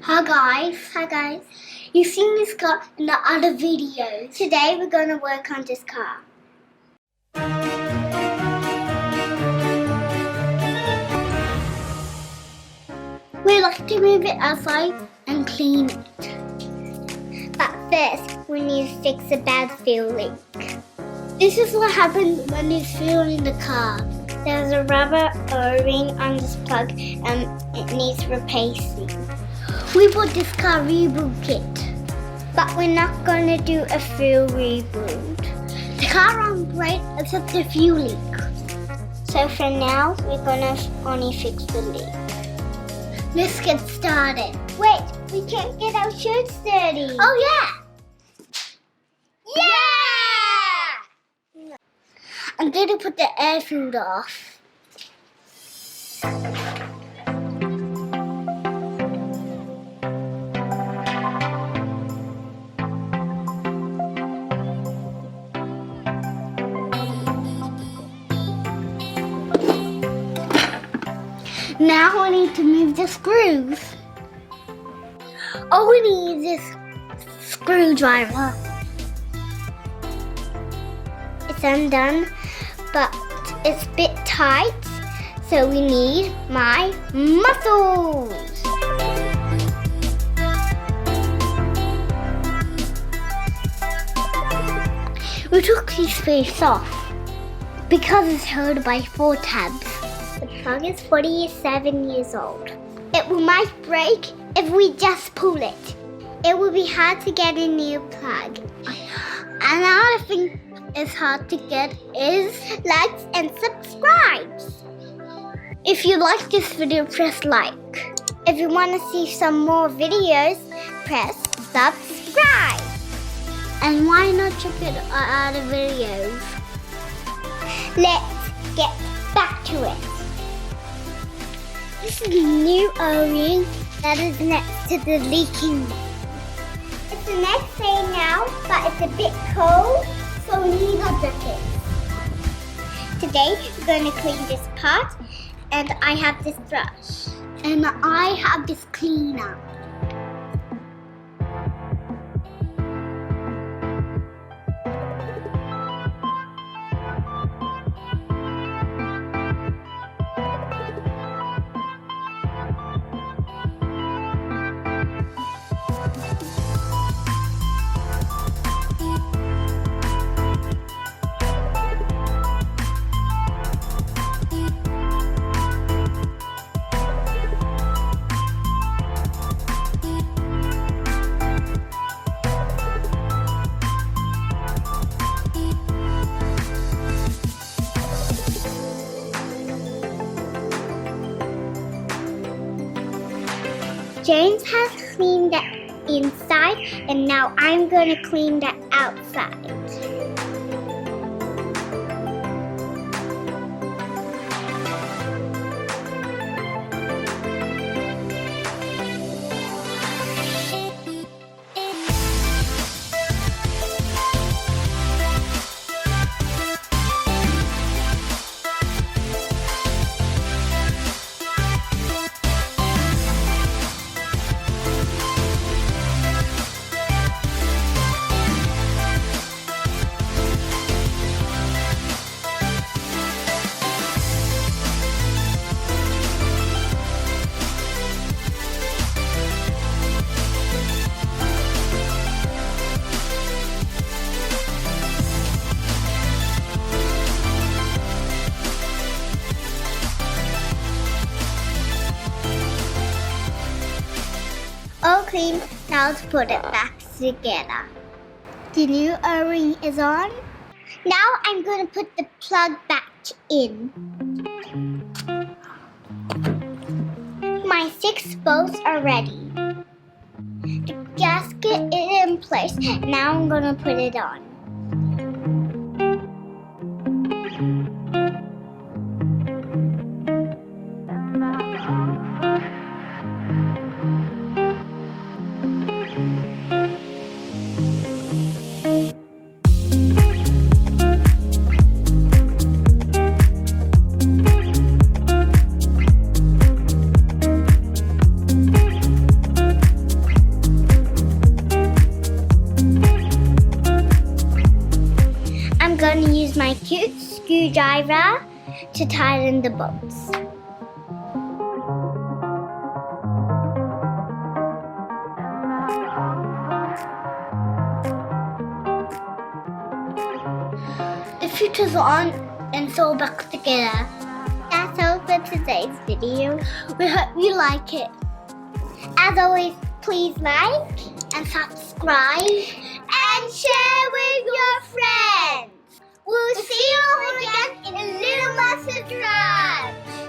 Hi guys. You've seen this car in the other videos. Today we're going to work on this car. We like to move it outside and clean it. But first, we need to fix a bad fuel leak. This is what happens when there's fuel in the car. There's a rubber O-ring on this plug and it needs replacing. We bought this car reboot kit, but we're not going to do a full reboot. The car runs great except the fuel leak. So for now, we're going to only fix the leak. Let's get started. Wait, we can't get our shirts dirty. Oh yeah! Yeah! I'm going to put the air filter off. Now we need to move the screws. All we need is this screwdriver. It's undone, but it's a bit tight, so we need my muscles. We took these space off because it's held by 4 tabs. The plug is 47 years old. It might break if we just pull it. It will be hard to get a new plug. Another thing is hard to get is likes and subscribes. If you like this video, press like. If you want to see some more videos, press subscribe. And why not check out other videos? Let's get back to it. This is the new O-ring that is next to the leaking one. It's the next day now, but it's a bit cold, so we need a jacket. Today, we're going to clean this part, and I have this brush. And I have this cleaner. James has cleaned the inside, and now I'm going to clean the outside. All clean, now let's put it back together. The new O-ring is on. Now I'm going to put the plug back in. My 6 bolts are ready. The gasket is in place. Now I'm going to put it on. cute screwdriver to tighten the bolts. The future's on and it's all back together. That's all for today's video. We hope you like it. As always, please like and subscribe and share with your friends. We'll see you all again in a little message run.